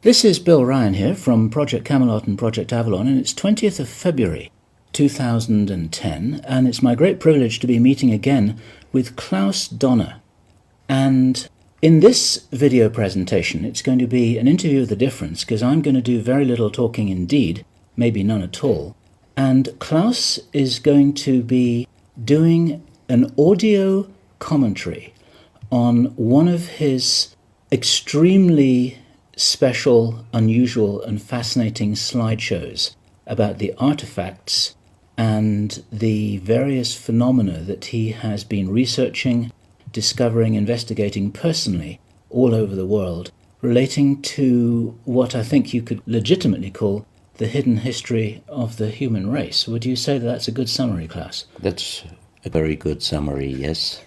This is Bill Ryan here from Project Camelot and Project Avalon, and it's 20th of February 2010, and it's my great privilege to be meeting again with Klaus Dona. And in this video presentation, it's going to be an interview of the difference, because I'm going to do very little talking indeed, maybe none at all. And Klaus is going to be doing an audio commentary on one of his extremely special, unusual and fascinating slideshows about the artifacts and the various phenomena that he has been researching, discovering, investigating personally all over the world, relating to what I think you could legitimately call the hidden history of the human race. Would you say that that's a good summary, Klaus? That's a very good summary, yes.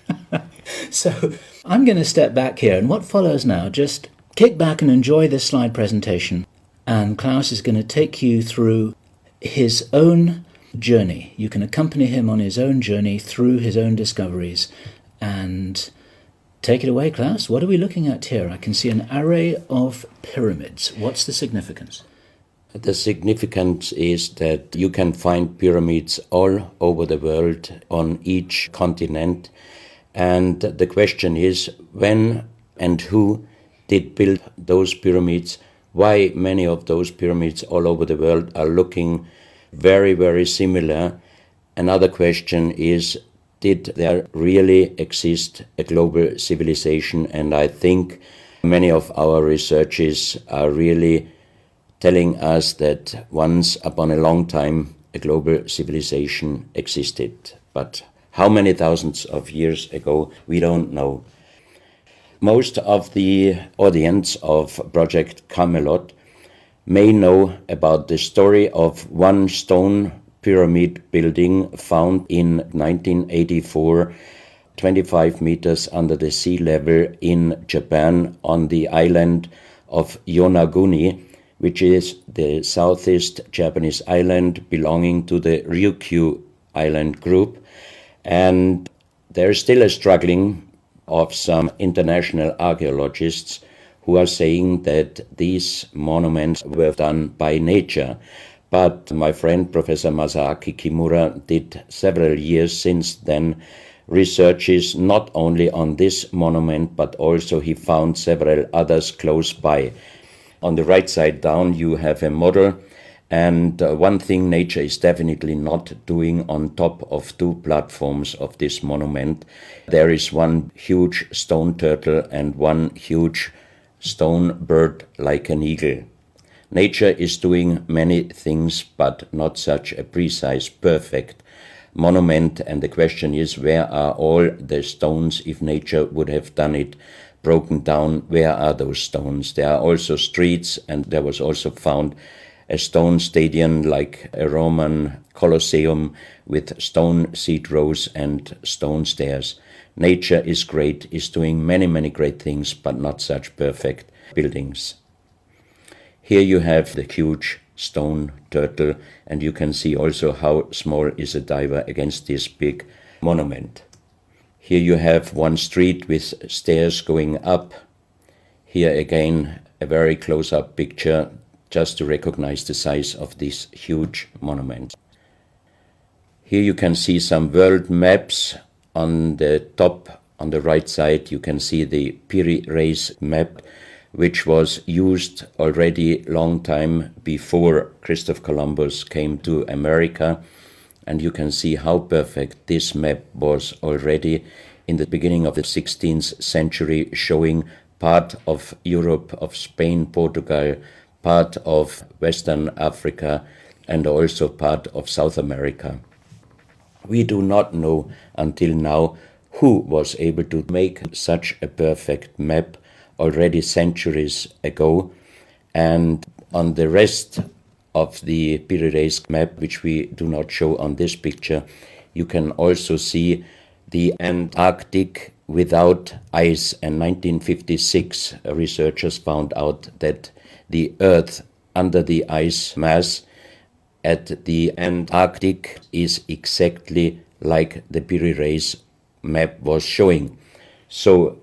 So I'm going to step back here, and what follows now, just kick back and enjoy this slide presentation, and Klaus is going to take you through his own journey. You can accompany him on his own journey through his own discoveries. And take it away, Klaus. What are we looking at here? I can see an array of pyramids. What's the significance? The significance is that you can find pyramids all over the world on each continent. And the question is, when and who did build those pyramids, why many of those pyramids all over the world are looking very, very similar. Another question is, did there really exist a global civilization? And I think many of our researches are really telling us that once upon a long time a global civilization existed. But how many thousands of years ago, we don't know. Most of the audience of Project Camelot may know about the story of one stone pyramid building found in 1984, 25 meters under the sea level in Japan on the island of Yonaguni, which is the southeast Japanese island belonging to the Ryukyu island group. And there is still a struggling of some international archaeologists who are saying that these monuments were done by nature. But my friend Professor Masaaki Kimura did several years since then researches not only on this monument, but also he found several others close by. On the right side down you have a model, and one thing nature is definitely not doing on top of two platforms of this monument. There is one huge stone turtle and one huge stone bird like an eagle. Nature is doing many things, but not such a precise, perfect monument. And the question is, where are all the stones? If nature would have done it broken down, where are those stones? There are also streets, and there was also found a stone stadium like a Roman Colosseum with stone seat rows and stone stairs. Nature is great, is doing many, many great things, but not such perfect buildings. Here you have the huge stone turtle, and you can see also how small is a diver against this big monument. Here you have one street with stairs going up. Here again a very close-up picture just to recognize the size of this huge monument. Here you can see some world maps. On the top, on the right side, you can see the Piri Reis map, which was used already long time before Christopher Columbus came to America. And you can see how perfect this map was already in the beginning of the 16th century, showing part of Europe, of Spain, Portugal, part of Western Africa, and also part of South America. We do not know until now who was able to make such a perfect map already centuries ago. And on the rest of the Piri Reis map, which we do not show on this picture, you can also see the Antarctic without ice. In 1956, researchers found out that the Earth under the ice mass at the Antarctic is exactly like the Piri Reis map was showing. So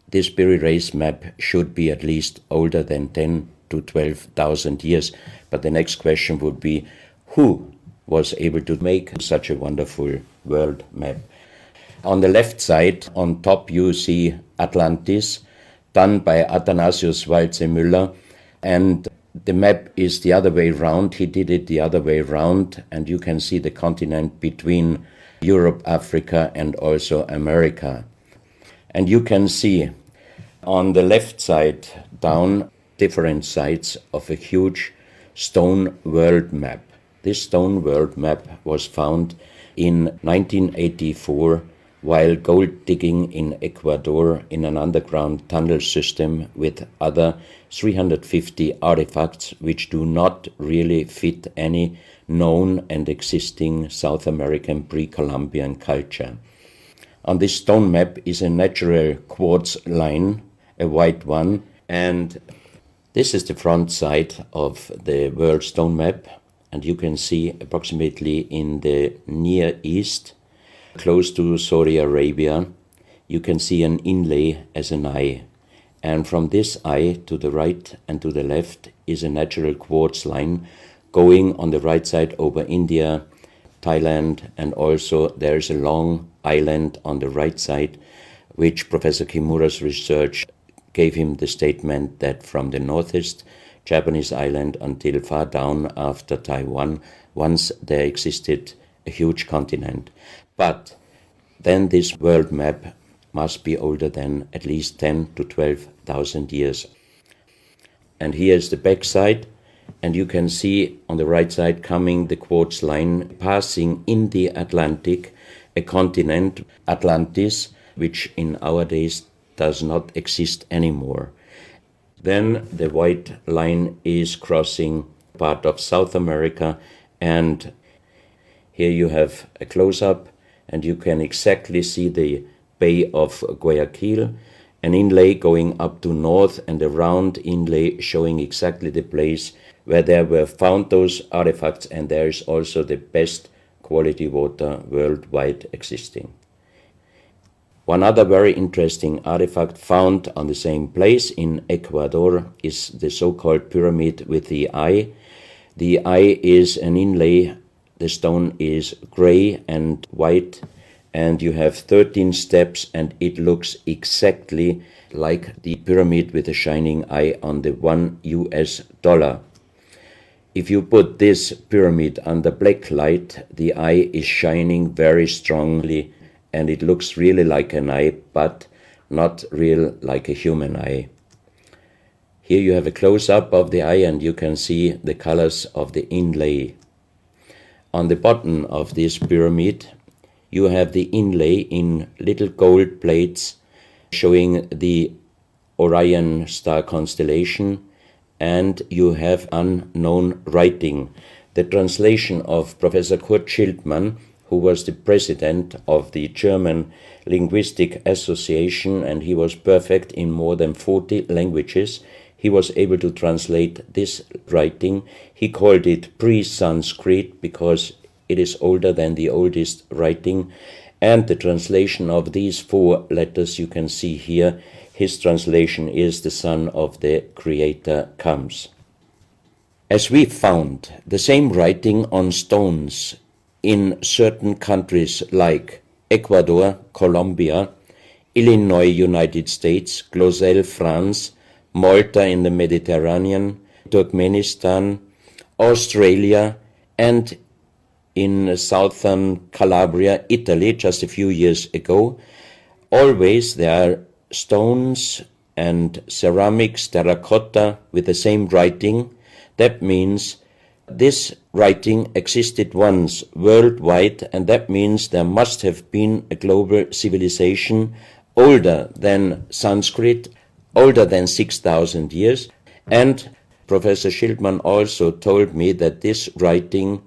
this Piri Reis map should be at least older than 10 to 12,000 years. But the next question would be, who was able to make such a wonderful world map? On the left side, on top, you see Atlantis, done by Athanasius Walzemüller, and the map is the other way round. He did it the other way round, and you can see the continent between Europe, Africa, and also America. And you can see on the left side down different sides of a huge stone world map. This stone world map was found in 1984 while gold digging in Ecuador in an underground tunnel system with other 350 artifacts which do not really fit any known and existing South American pre-Columbian culture. On this stone map is a natural quartz line, a white one, and this is the front side of the world stone map, and you can see approximately in the Near East, close to Saudi Arabia, you can see an inlay as an eye. And from this eye to the right and to the left is a natural quartz line going on the right side over India, Thailand, and also there is a long island on the right side, which Professor Kimura's research gave him the statement that from the northeast Japanese island until far down after Taiwan, once there existed a huge continent. But then this world map must be older than at least 10 to 12,000 years. And here is the back side, and you can see on the right side coming the quartz line passing in the Atlantic, a continent, Atlantis, which in our days does not exist anymore. Then the white line is crossing part of South America, and here you have a close-up, and you can exactly see the Bay of Guayaquil, an inlay going up to north, and a round inlay showing exactly the place where there were found those artifacts, and there is also the best quality water worldwide existing. One other very interesting artifact found on the same place in Ecuador is the so-called pyramid with the eye. The eye is an inlay, the stone is gray and white, and you have 13 steps, and it looks exactly like the pyramid with a shining eye on the $1. If you put this pyramid under black light, the eye is shining very strongly, and it looks really like an eye, but not real like a human eye. Here you have a close-up of the eye, and you can see the colors of the inlay. On the bottom of this pyramid, you have the inlay in little gold plates showing the Orion star constellation, and you have unknown writing. The translation of Professor Kurt Schildmann, who was the president of the German Linguistic Association, and he was perfect in more than 40 languages. He was able to translate this writing. He called it pre-Sanskrit because it is older than the oldest writing. And the translation of these 4 letters you can see here, his translation is "the Son of the Creator comes." As we found the same writing on stones in certain countries like Ecuador, Colombia, Illinois, United States, Clausel, France, Malta in the Mediterranean, Turkmenistan, Australia, and in southern Calabria, Italy, just a few years ago. Always there are stones and ceramics, terracotta with the same writing. That means this writing existed once worldwide, and that means there must have been a global civilization older than Sanskrit, older than 6,000 years. And Professor Schildmann also told me that this writing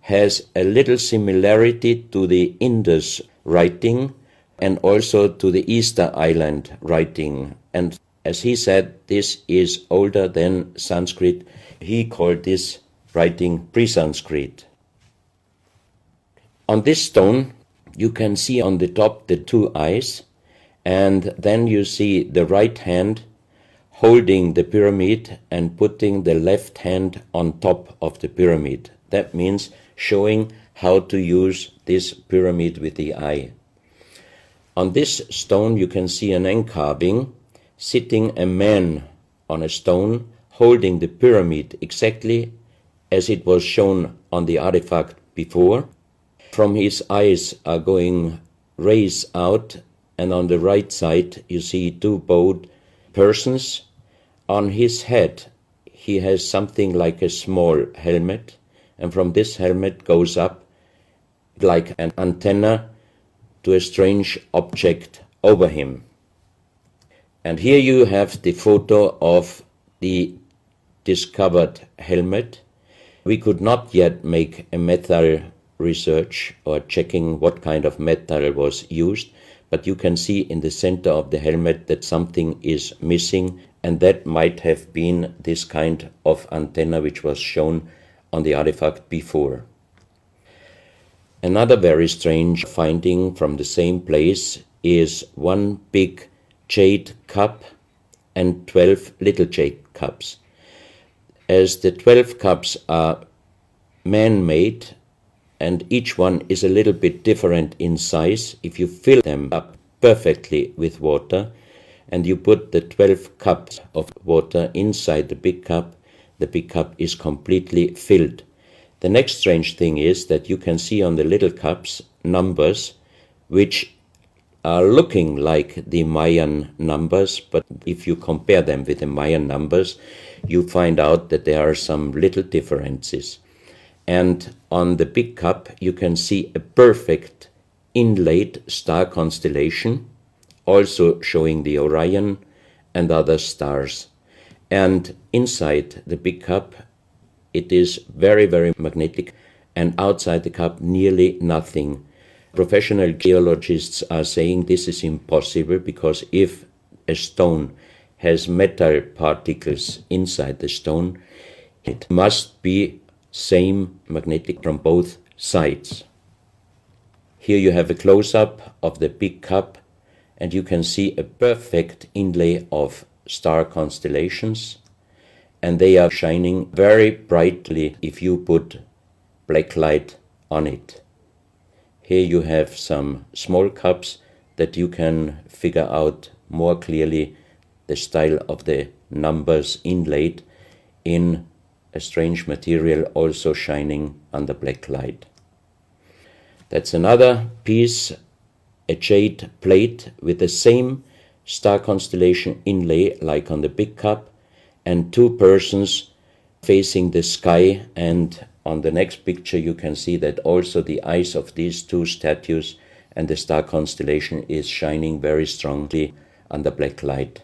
has a little similarity to the Indus writing and also to the Easter Island writing. And as he said, this is older than Sanskrit. He called this writing pre-Sanskrit. On this stone, you can see on the top the 2 eyes, and then you see the right hand holding the pyramid and putting the left hand on top of the pyramid. That means showing how to use this pyramid with the eye. On this stone you can see an encarving, sitting a man on a stone, holding the pyramid exactly as it was shown on the artifact before. From his eyes are going rays out, and on the right side you see two bowed persons. On his head he has something like a small helmet, and from this helmet goes up like an antenna to a strange object over him. And here you have the photo of the discovered helmet. We could not yet make a metal research or checking what kind of metal was used, but you can see in the center of the helmet that something is missing, and that might have been this kind of antenna which was shown on the artifact before. Another very strange finding from the same place is one big jade cup and 12 little jade cups. As the 12 cups are man-made and each one is a little bit different in size, if you fill them up perfectly with water and you put the 12 cups of water inside the big cup is completely filled. The next strange thing is that you can see on the little cups numbers which are looking like the Mayan numbers, but if you compare them with the Mayan numbers, you find out that there are some little differences. And on the big cup you can see a perfect inlaid star constellation, also showing the Orion and other stars. And inside the big cup it is very, very magnetic, and outside the cup nearly nothing. Professional geologists are saying this is impossible because if a stone has metal particles inside the stone, it must be same magnetic from both sides. Here you have a close-up of the big cup and you can see a perfect inlay of star constellations, and they are shining very brightly if you put black light on it. Here you have some small cups that you can figure out more clearly the style of the numbers inlaid in a strange material also shining under black light. That's another piece, a jade plate with the same star constellation inlay like on the big cup, and two persons facing the sky, and on the next picture you can see that also the eyes of these two statues and the star constellation is shining very strongly under black light.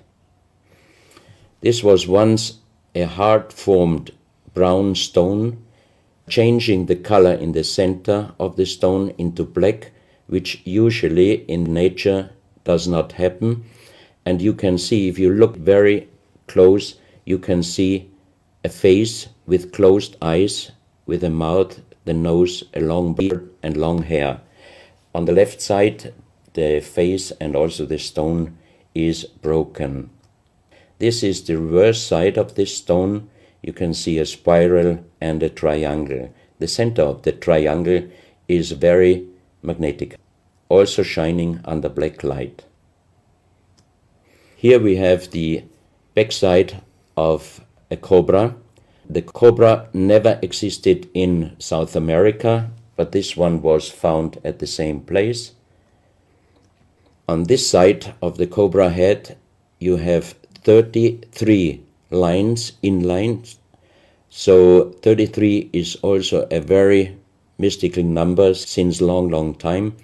This was once a hard-formed brown stone, changing the color in the center of the stone into black, which usually in nature does not happen. And you can see, if you look very close, you can see a face with closed eyes, with a mouth, the nose, a long beard and long hair. On the left side, the face and also the stone is broken. This is the reverse side of this stone. You can see a spiral and a triangle. The center of the triangle is very magnetic, also shining under black light. Here we have the backside of a cobra. The cobra never existed in South America, but this one was found at the same place. On this side of the cobra head you have 33 lines, inlines. So 33 is also a very mystical number since long time.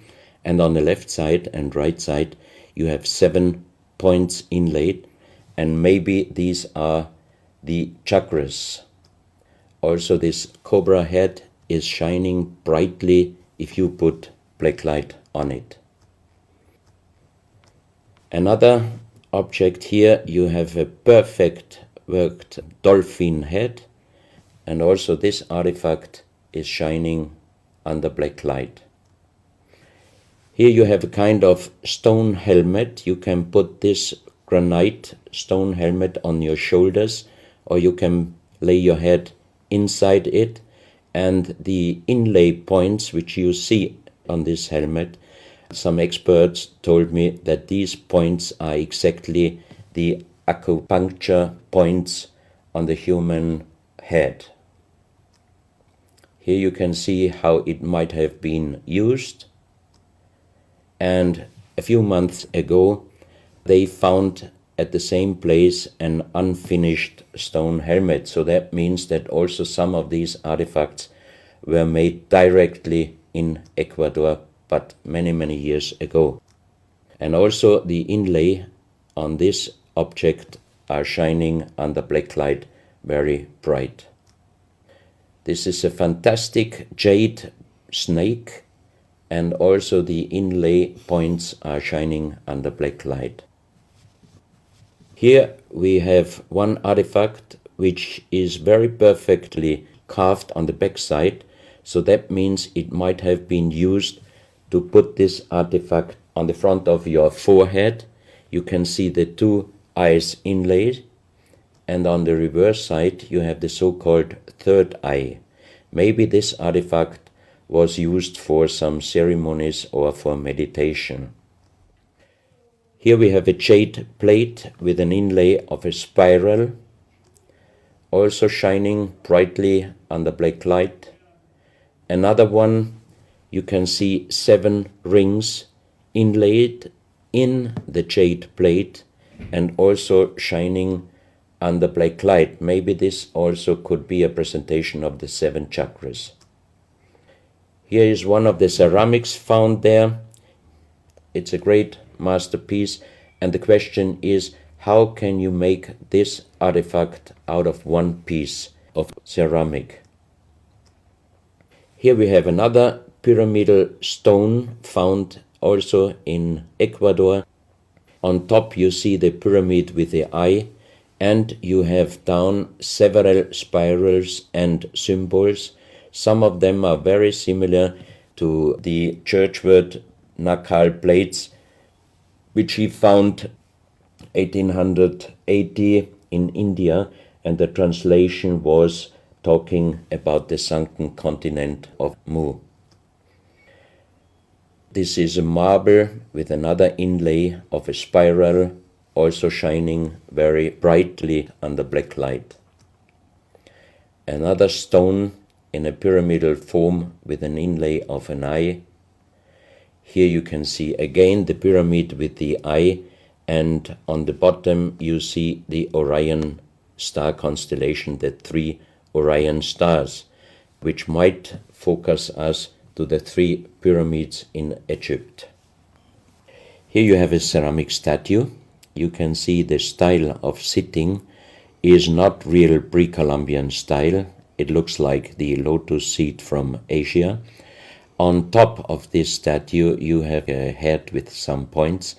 And on the left side and right side you have 7 points inlaid, and maybe these are the chakras. Also this cobra head is shining brightly if you put black light on it. Another object here, you have a perfect worked dolphin head, and also this artifact is shining under black light. Here you have a kind of stone helmet. You can put this granite stone helmet on your shoulders, or you can lay your head inside it, and the inlay points which you see on this helmet, some experts told me that these points are exactly the acupuncture points on the human head. Here you can see how it might have been used, and a few months ago they found at the same place an unfinished stone helmet. So that means that also some of these artifacts were made directly in Ecuador, but many, many years ago. And also the inlay on this object are shining under black light very bright. This is a fantastic jade snake, and also the inlay points are shining under black light. Here we have one artifact which is very perfectly carved on the back side, so that means it might have been used to put this artifact on the front of your forehead. You can see the two eyes inlaid, and on the reverse side you have the so-called third eye. Maybe this artifact was used for some ceremonies or for meditation. Here we have a jade plate with an inlay of a spiral, also shining brightly under black light. Another one, you can see 7 rings inlaid in the jade plate and also shining under black light. Maybe this also could be a presentation of the 7 chakras. Here is one of the ceramics found there. It's a great masterpiece, and the question is, how can you make this artifact out of one piece of ceramic? Here we have another pyramidal stone found also in Ecuador. On top you see the pyramid with the eye, and you have down several spirals and symbols. Some of them are very similar to the churchward Nakal plates, which he found 1880 in India, and the translation was talking about the sunken continent of Mu. This is a marble with another inlay of a spiral, also shining very brightly under black light. Another stone in a pyramidal form with an inlay of an eye. Here you can see again the pyramid with the eye, and on the bottom you see the Orion star constellation, the 3 Orion stars, which might focus us to the 3 pyramids in Egypt. Here you have a ceramic statue. You can see the style of sitting is not real pre-Columbian style. It looks like the lotus seat from Asia. On top of this statue you have a head with some points,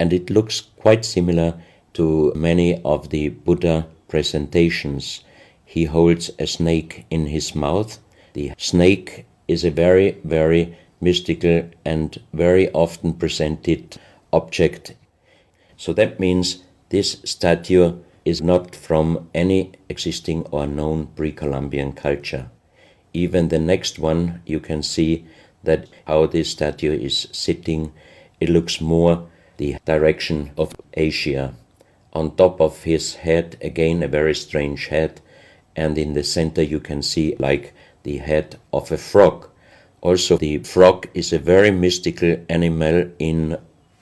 and it looks quite similar to many of the Buddha presentations. He holds a snake in his mouth. The snake is a very, very mystical and very often presented object. So that means this statue is not from any existing or known pre-Columbian culture. Even the next one, you can see that how this statue is sitting, it looks more the direction of Asia. On top of his head, again a very strange head, and in the center you can see like the head of a frog. Also the frog is a very mystical animal in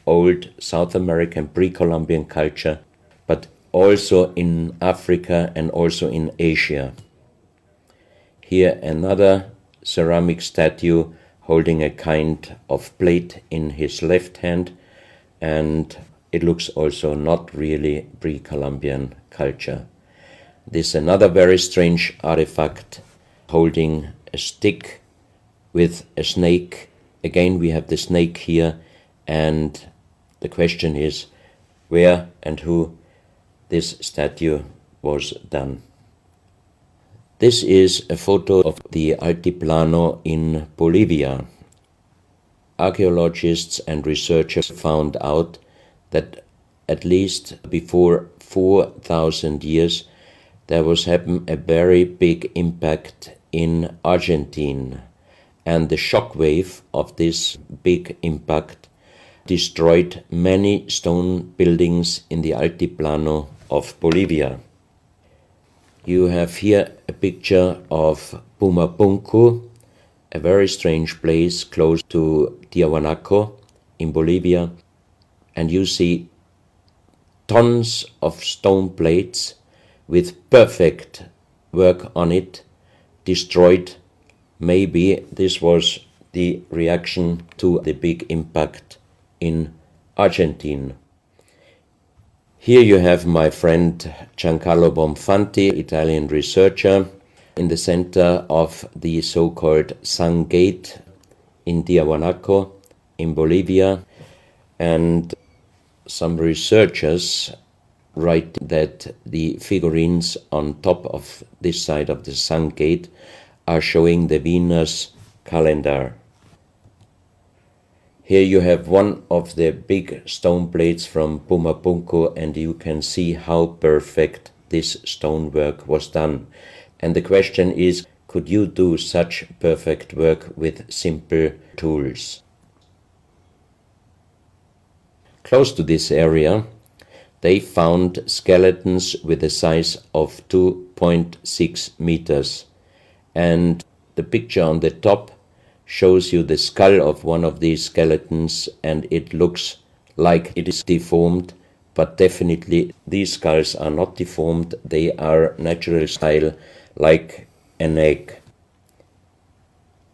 old South American pre-Columbian culture, but also in Africa and also in Asia. Here another ceramic statue holding a kind of plate in his left hand, and it looks also not really pre-Columbian culture. This another very strange artifact holding a stick with a snake. Again we have the snake here, and the question is where and who this statue was done. This is a photo of the Altiplano in Bolivia. Archaeologists and researchers found out that at least before 4,000 years, there was happen a very big impact in Argentina, and the shock wave of this big impact destroyed many stone buildings in the Altiplano of Bolivia. You have here a picture of Pumapunku, a very strange place close to Tiahuanaco in Bolivia, and you see tons of stone plates with perfect work on it destroyed. Maybe this was the reaction to the big impact in Argentina. Here you have my friend Giancarlo Bonfanti, Italian researcher, in the center of the so-called Sun Gate in Tiahuanaco in Bolivia. And some researchers write that the figurines on top of this side of the Sun Gate are showing the Venus calendar. Here you have one of the big stone plates from Pumapunku, and you can see how perfect this stonework was done. And the question is, could you do such perfect work with simple tools? Close to this area, they found skeletons with a size of 2.6 meters. And the picture on the top shows you the skull of one of these skeletons, and it looks like it is deformed, but definitely these skulls are not deformed. They are natural style, like an egg.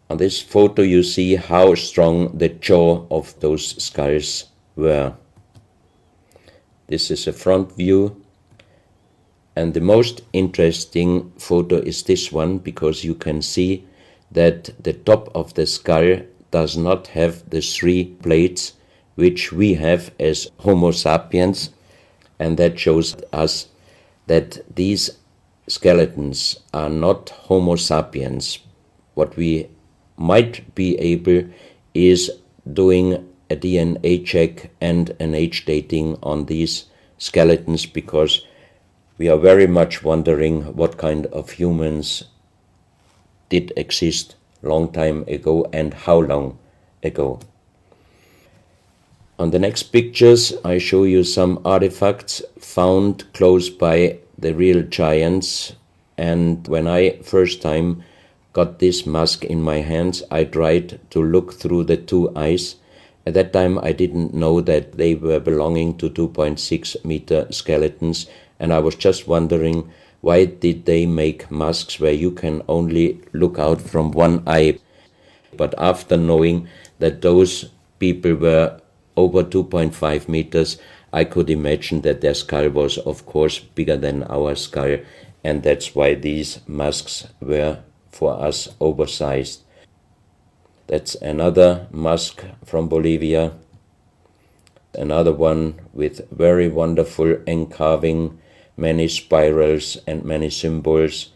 On this photo you see how strong the jaw of those skulls were. This is a front view, and the most interesting photo is this one, because you can see that the top of the skull does not have the three plates which we have as Homo sapiens, and that shows us that these skeletons are not Homo sapiens. What we might be able is doing a DNA check and an age dating on these skeletons, because we are very much wondering what kind of humans did exist long time ago and how long ago. On the next pictures I show you some artifacts found close by the real giants, and when I first time got this mask in my hands, I tried to look through the two eyes. At that time I didn't know that they were belonging to 2.6 meter skeletons, and I was just wondering, why did they make masks where you can only look out from one eye? But after knowing that those people were over 2.5 meters, I could imagine that their skull was of course bigger than our skull, and that's why these masks were for us oversized. That's another mask from Bolivia, another one with very wonderful encarving, many spirals and many symbols,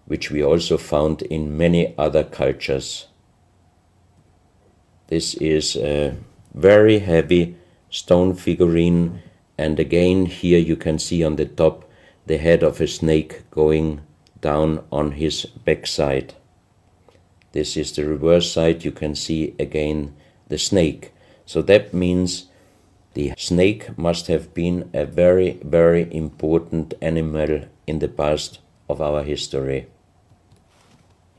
which we also found in many other cultures. This is a very heavy stone figurine, and again here you can see on the top the head of a snake going down on his backside. This is the reverse side. You can see again the snake. So that means the snake must have been a very, very important animal in the past of our history.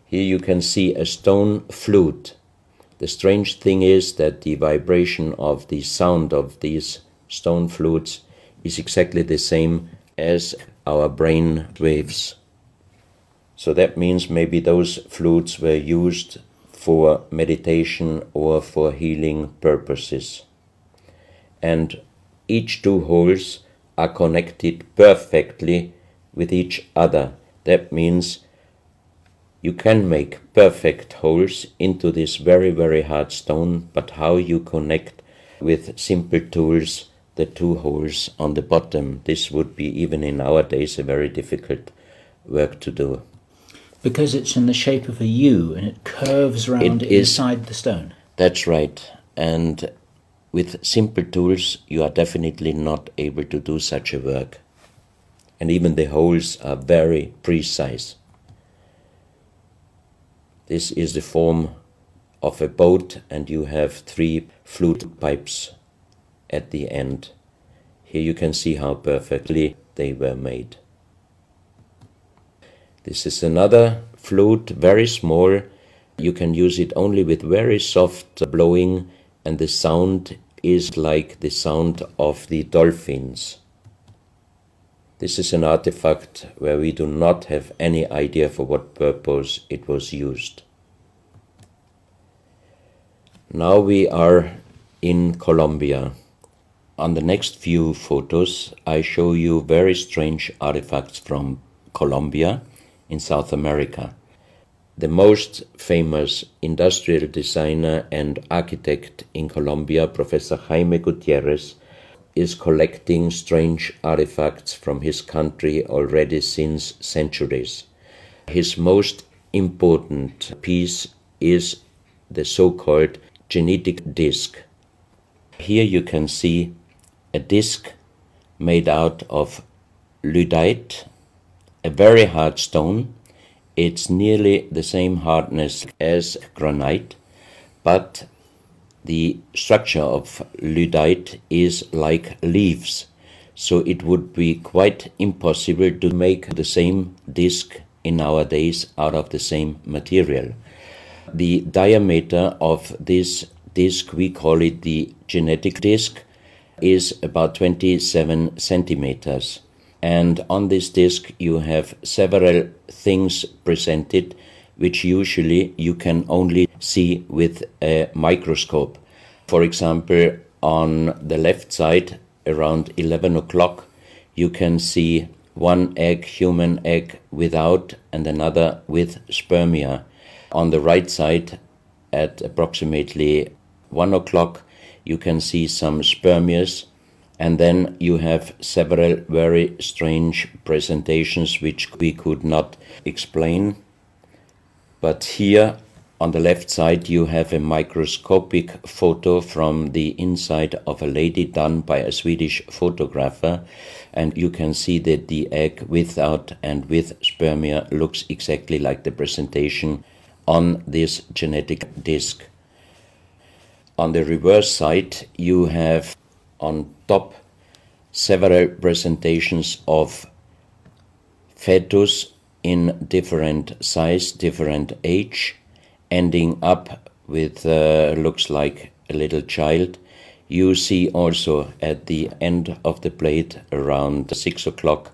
Here you can see a stone flute. The strange thing is that the vibration of the sound of these stone flutes is exactly the same as our brain waves. So that means maybe those flutes were used for meditation or for healing purposes. And each two holes are connected perfectly with each other. That means you can make perfect holes into this very, very hard stone, but how you connect with simple tools the two holes on the bottom, this would be even in our days a very difficult work to do. Because it's in the shape of a U and it curves round inside the stone. That's right. And with simple tools you are definitely not able to do such a work. And even the holes are very precise. This is the form of a boat, and you have 3 flute pipes at the end. Here you can see how perfectly they were made. This is another flute, very small. You can use it only with very soft blowing, and the sound is like the sound of the dolphins. This is an artifact where we do not have any idea for what purpose it was used. Now we are in Colombia. On the next few photos, I show you very strange artifacts from Colombia in South America. The most famous industrial designer and architect in Colombia, Professor Jaime Gutierrez, is collecting strange artifacts from his country already since centuries. His most important piece is the so-called genetic disc. Here you can see a disc made out of lyddite, a very hard stone. It's nearly the same hardness as granite, but the structure of lyddite is like leaves, so it would be quite impossible to make the same disc in our days out of the same material. The diameter of this disc, we call it the genetic disc, is about 27 centimeters. And on this disc you have several things presented which usually you can only see with a microscope. For example, on the left side, around 11 o'clock, you can see one egg, human egg, without and another with spermia. On the right side, at approximately 1 o'clock, you can see some spermias, and then you have several very strange presentations which we could not explain. But here on the left side you have a microscopic photo from the inside of a lady done by a Swedish photographer, and you can see that the egg without and with spermia looks exactly like the presentation on this genetic disc. On the reverse side you have on top several presentations of fetus in different size, different age, ending up with looks like a little child. You see also at the end of the plate around 6 o'clock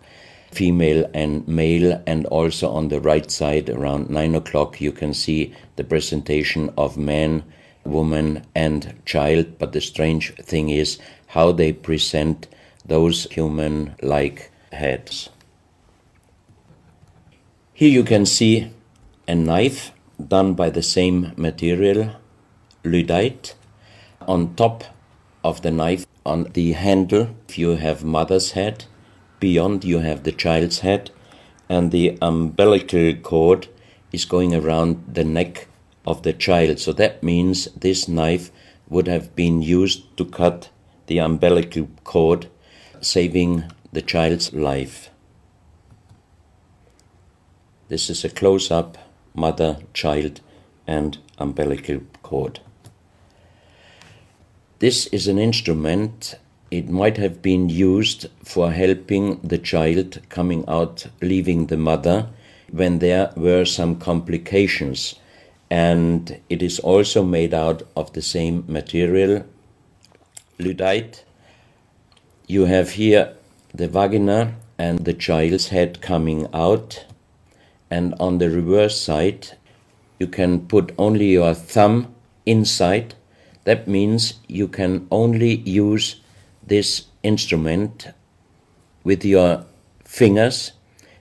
female and male, and also on the right side around 9 o'clock you can see the presentation of man, woman and child. But the strange thing is how they present those human-like heads. Here you can see a knife done by the same material, lyddite. On top of the knife, on the handle, you have mother's head. Beyond you have the child's head, and the umbilical cord is going around the neck of the child. So that means this knife would have been used to cut the umbilical cord, saving the child's life. This is a close-up mother, child and umbilical cord. This is an instrument. It might have been used for helping the child coming out, leaving the mother, when there were some complications. And it is also made out of the same material, lyddite. You have here the vagina and the child's head coming out, and on the reverse side you can put only your thumb inside. That means you can only use this instrument with your fingers,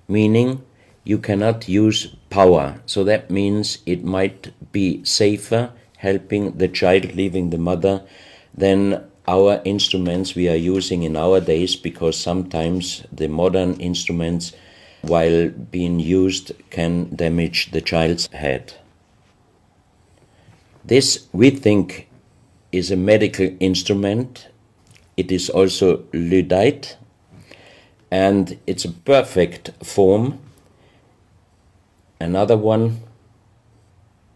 meaning you cannot use power. So that means it might be safer helping the child leaving the mother than our instruments we are using in our days, because sometimes the modern instruments, while being used, can damage the child's head. This, we think, is a medical instrument. It is also lyddite, and it's a perfect form. Another one,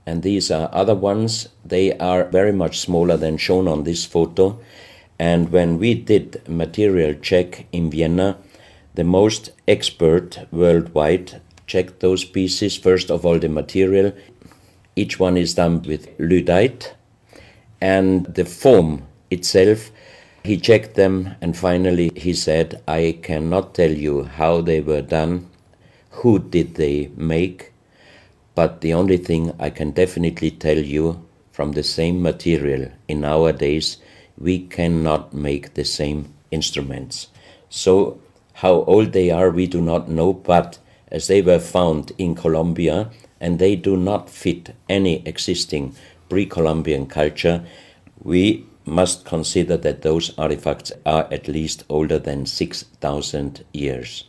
and these are other ones, they are very much smaller than shown on this photo. And when we did a material check in Vienna, the most expert worldwide checked those pieces. First of all, the material. Each one is done with lyddite, and the form itself, he checked them, and finally he said, I cannot tell you how they were done, who did they make, but the only thing I can definitely tell you, from the same material in our days, we cannot make the same instruments. So how old they are, we do not know, but as they were found in Colombia, and they do not fit any existing pre-Columbian culture, we must consider that those artifacts are at least older than 6,000 years.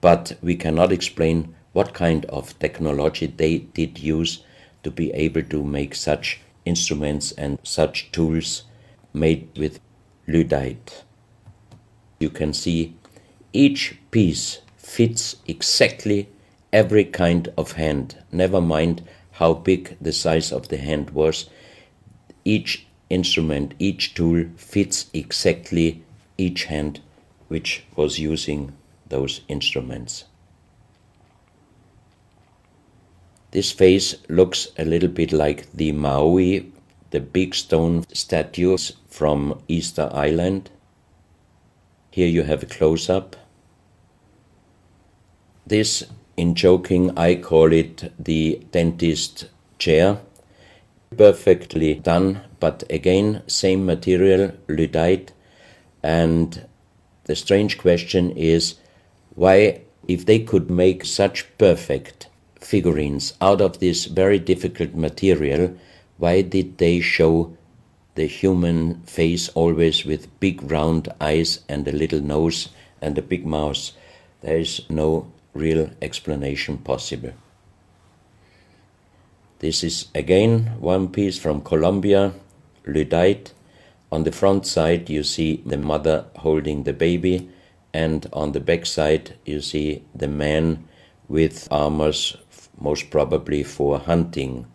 But we cannot explain what kind of technology they did use to be able to make such instruments and such tools made with lyddite. You can see each piece fits exactly every kind of hand, never mind how big the size of the hand was. Each instrument, each tool fits exactly each hand which was using those instruments. This face looks a little bit like the Maui, the big stone statues from Easter Island. Here you have a close-up. This, in joking, I call it the dentist chair. Perfectly done, but again, same material, lyddite. And the strange question is, why, if they could make such perfect figurines out of this very difficult material, why did they show the human face always with big round eyes and a little nose and a big mouth? There is no real explanation possible. This is again one piece from Colombia, lyddite. On the front side you see the mother holding the baby, and on the back side you see the man with armors, most probably for hunting.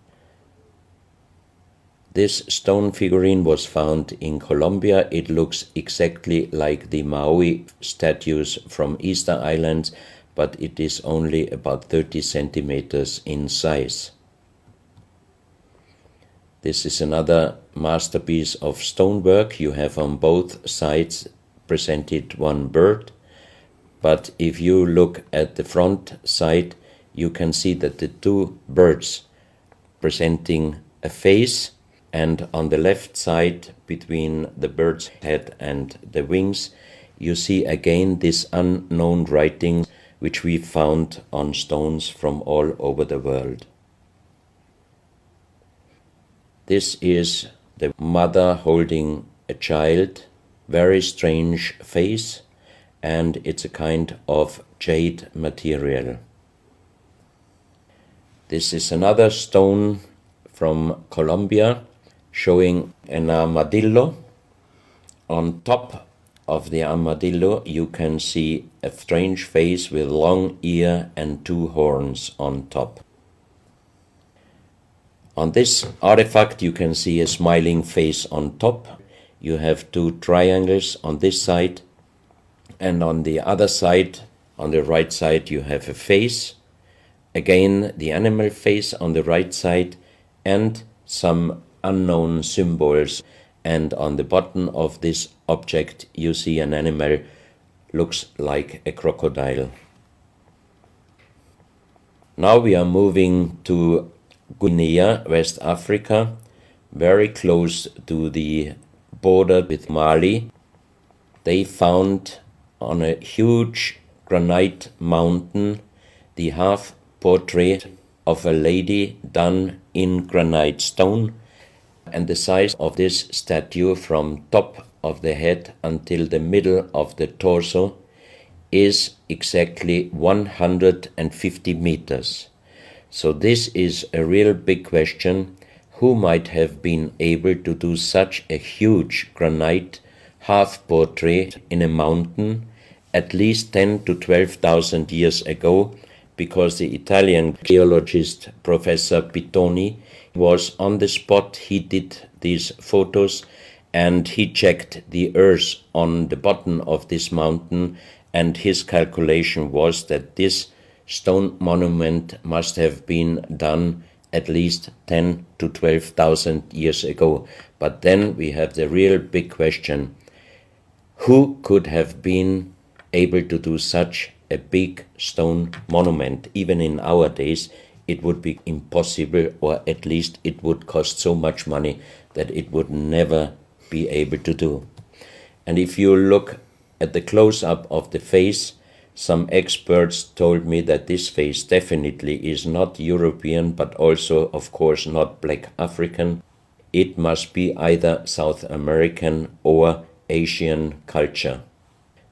This stone figurine was found in Colombia. It looks exactly like the Maui statues from Easter Islands, but it is only about 30 centimeters in size. This is another masterpiece of stonework. You have on both sides presented one bird, but if you look at the front side, you can see that the two birds presenting a face, and on the left side, between the bird's head and the wings, you see again this unknown writing which we found on stones from all over the world. This is the mother holding a child, very strange face, and it's a kind of jade material. This is another stone from Colombia showing an armadillo. On top of the armadillo you can see a strange face with long ear and two horns on top. On this artifact you can see a smiling face on top. You have two triangles on this side, and on the other side, on the right side, you have a face. Again, the animal face on the right side, and some unknown symbols. And on the bottom of this object you see an animal, looks like a crocodile. Now we are moving to Guinea, West Africa, very close to the border with Mali. They found on a huge granite mountain the half portrait of a lady done in granite stone, and the size of this statue from top of the head until the middle of the torso is exactly 150 meters. So this is a real big question. who might have been able to do such a huge granite half-portrait in a mountain at least 10 to 12,000 years ago, because the Italian geologist Professor Pittoni was on the spot. He did these photos and he checked the earth on the bottom of this mountain, and his calculation was that this stone monument must have been done at least 10 to 12,000 years ago. But then we have the real big question: who could have been able to do such a big stone monument? Even in our days, it would be impossible, or at least it would cost so much money that it would never be able to do. And if you look at the close-up of the face, some experts told me that this face definitely is not European, but also, of course, not black African. It must be either South American or Asian culture.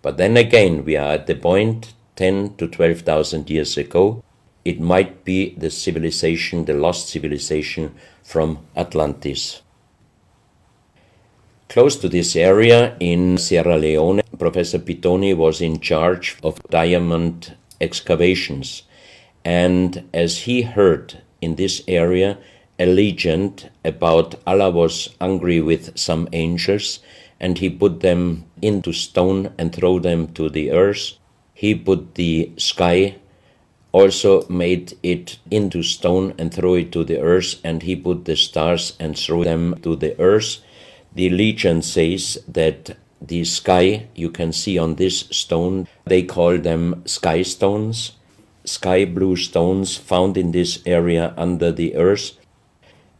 But then again, we are at the point 10 to 12,000 years ago. It might be the civilization, the lost civilization from Atlantis. Close to this area in Sierra Leone, Professor Pittoni was in charge of diamond excavations. And as he heard in this area a legend about Allah was angry with some angels, and he put them into stone and throw them to the earth. He put the sky, also made it into stone and throw it to the earth, and he put the stars and throw them to the earth. The legend says that the sky, you can see on this stone, they call them sky stones, sky blue stones found in this area under the earth.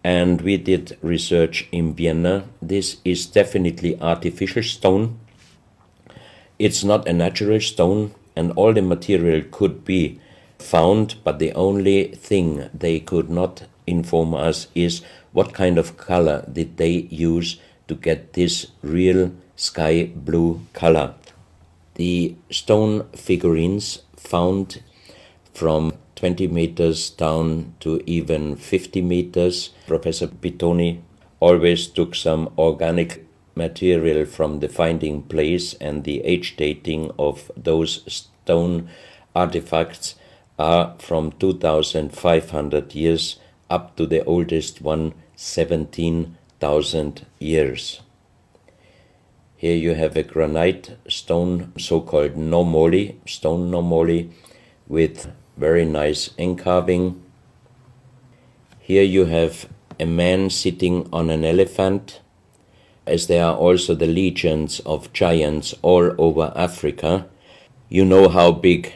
And we did research in Vienna. This is definitely artificial stone. It's not a natural stone, and all the material could be found, but the only thing they could not inform us is what kind of color did they use to get this real sky blue color. The stone figurines found from 20 meters down to even 50 meters. Professor Pittoni always took some organic material from the finding place, and the age dating of those stone artifacts are from 2,500 years up to the oldest one, 17,000 years. Here you have a granite stone, so-called nomoli, stone nomoli, with very nice encarving. Here you have a man sitting on an elephant. As there are also the legends of giants all over Africa, you know how big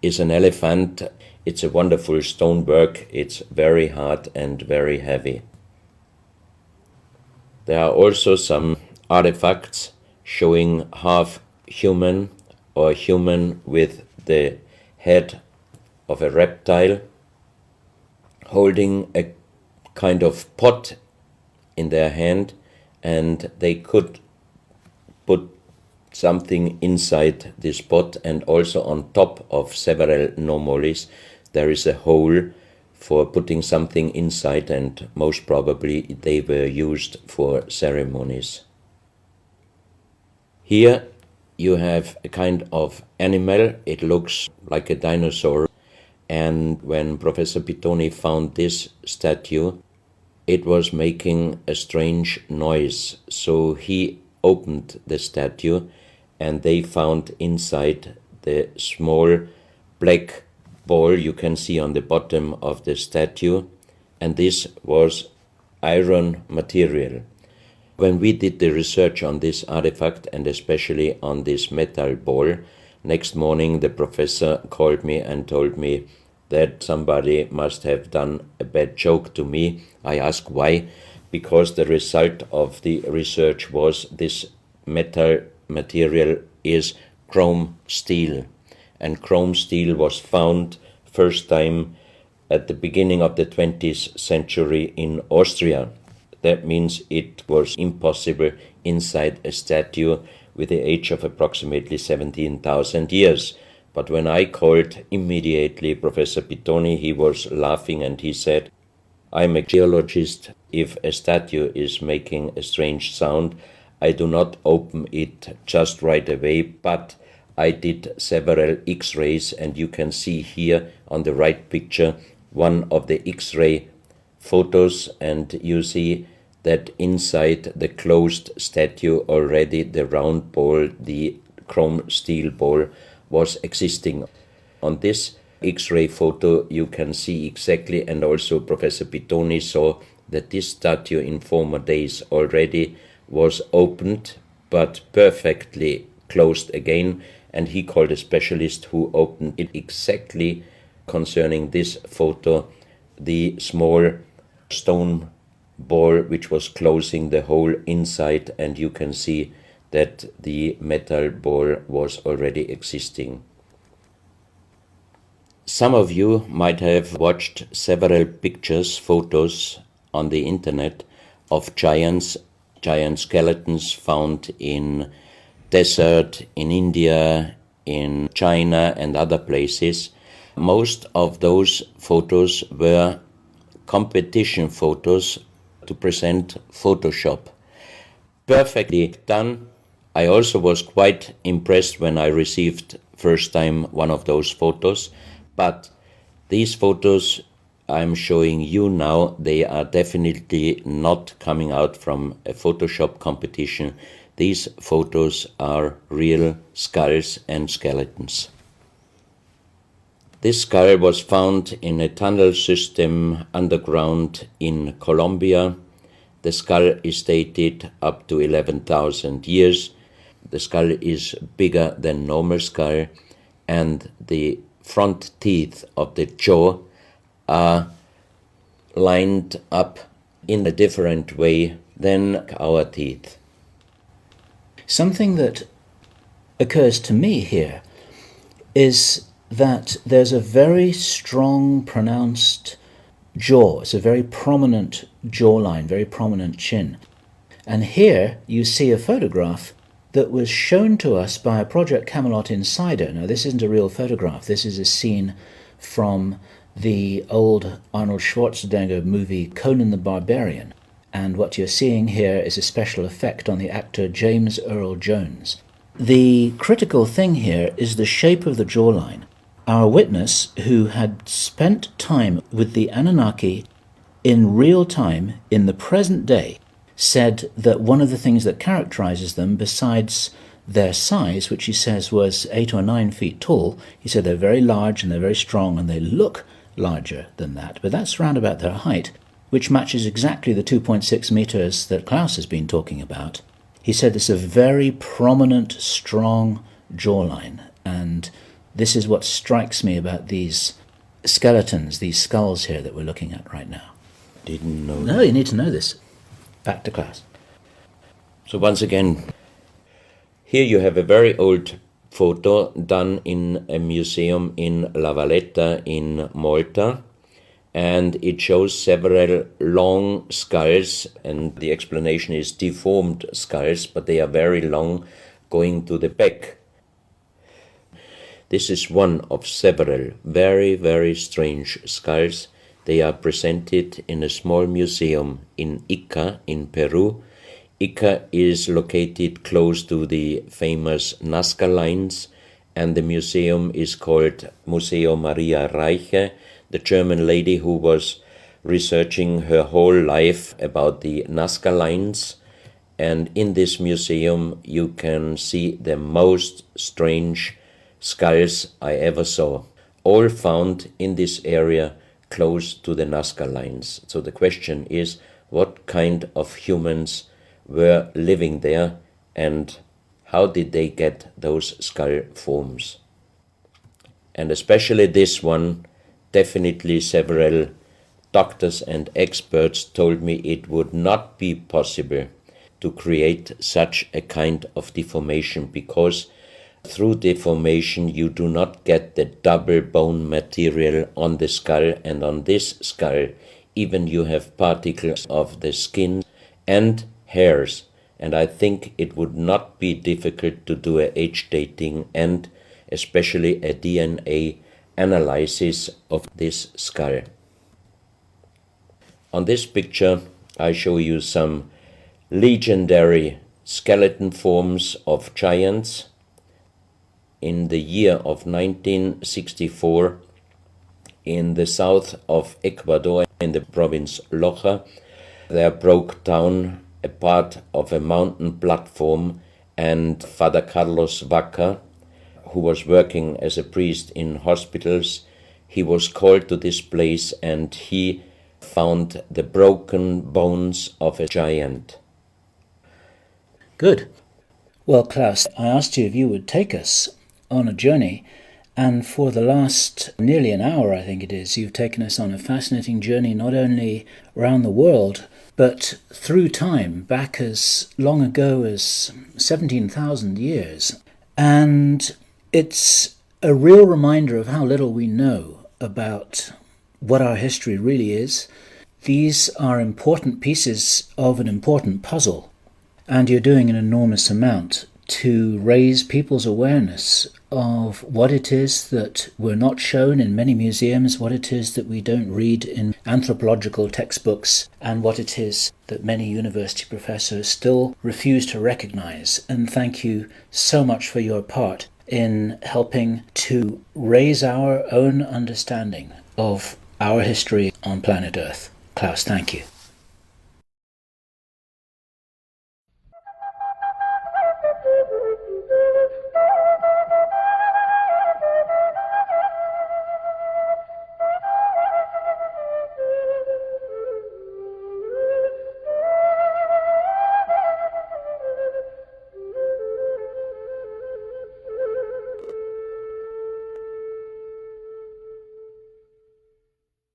is an elephant. It's a wonderful stonework. It's very hard and very heavy. There are also some artifacts showing half human or human with the head of a reptile, holding a kind of pot in their hand, and they could put something inside this pot, and also on top of several nomolis there is a hole for putting something inside, and most probably they were used for ceremonies. Here you have a kind of animal. It looks like a dinosaur, and when Professor Pittoni found this statue, it was making a strange noise. So he opened the statue, and they found inside the small black ball you can see on the bottom of the statue, and this was iron material. When we did the research on this artifact, and especially on this metal ball, next morning the professor called me and told me that somebody must have done a bad joke to me. I asked why, because the result of the research was this metal material is chrome steel, and chrome steel was found first time at the beginning of the 20th century in Austria. That means it was impossible inside a statue with the age of approximately 17,000 years. But when I called immediately Professor Pittoni, he was laughing and he said, I'm a geologist. If a statue is making a strange sound, I do not open it just right away, but I did several X-rays, and you can see here on the right picture one of the X-ray photos, and you see that inside the closed statue already the round ball, the chrome steel ball, was existing. On this X-ray photo you can see exactly, and also Professor Pittoni saw, that this statue in former days already was opened but perfectly closed again, and he called a specialist who opened it exactly concerning this photo, the small stone ball which was closing the hole inside, and you can see that the metal ball was already existing. Some of you might have watched several pictures, photos on the internet of giant skeletons found in desert, in India, in China and other places. Most of those photos were competition photos to present Photoshop. Perfectly done. I also was quite impressed when I received first time one of those photos, but these photos I'm showing you now, they are definitely not coming out from a Photoshop competition. These photos are real skulls and skeletons. This skull was found in a tunnel system underground in Colombia. The skull is dated up to 11,000 years. The skull is bigger than normal skull, and the front teeth of the jaw are lined up in a different way than our teeth. Something that occurs to me here is that there's a very strong, pronounced jaw. It's a very prominent jawline, very prominent chin. And here you see a photograph that was shown to us by a Project Camelot insider. Now, this isn't a real photograph. This is a scene from the old Arnold Schwarzenegger movie Conan the Barbarian. And what you're seeing here is a special effect on the actor James Earl Jones. The critical thing here is the shape of the jawline. Our witness, who had spent time with the Anunnaki in real time, in the present day, said that one of the things that characterizes them, besides their size, which he says was 8 or 9 feet tall, he said they're very large and they're very strong and they look larger than that, but that's round about their height, which matches exactly the 2.6 meters that Klaus has been talking about. He said it's a very prominent, strong jawline, and this is what strikes me about these skeletons, these skulls here that we're looking at right now. Didn't know. No, you need to know this. Back to Klaus. So once again, here you have a very old photo done in a museum in La Valletta in Malta, and it shows several long skulls, and the explanation is deformed skulls, but they are very long, going to the back. This is one of several very, very strange skulls. They are presented in a small museum in Ica in Peru. Ica is located close to the famous Nazca lines, and the museum is called Museo Maria Reiche, the German lady who was researching her whole life about the Nazca lines. And in this museum you can see the most strange skulls I ever saw, all found in this area close to the Nazca lines. So the question is, what kind of humans were living there, and how did they get those skull forms? And especially this one, definitely several doctors and experts told me it would not be possible to create such a kind of deformation, because through deformation you do not get the double bone material on the skull, and on this skull even you have particles of the skin and hairs, and I think it would not be difficult to do a age dating and especially a DNA analysis of this skull. On this picture, I show you some legendary skeleton forms of giants. In the year of 1964, in the south of Ecuador, in the province Loja, there broke down a part of a mountain platform, and Father Carlos Vaca, who was working as a priest in hospitals, he was called to this place and he found the broken bones of a giant. Good. Well, Klaus, I asked you if you would take us on a journey, and for the last nearly an hour, I think it is, you've taken us on a fascinating journey not only around the world, but through time, back as long ago as 17,000 years. And it's a real reminder of how little we know about what our history really is. These are important pieces of an important puzzle, and you're doing an enormous amount to raise people's awareness of what it is that we're not shown in many museums, what it is that we don't read in anthropological textbooks, and what it is that many university professors still refuse to recognize. And thank you so much for your part in helping to raise our own understanding of our history on planet Earth. Klaus, thank you.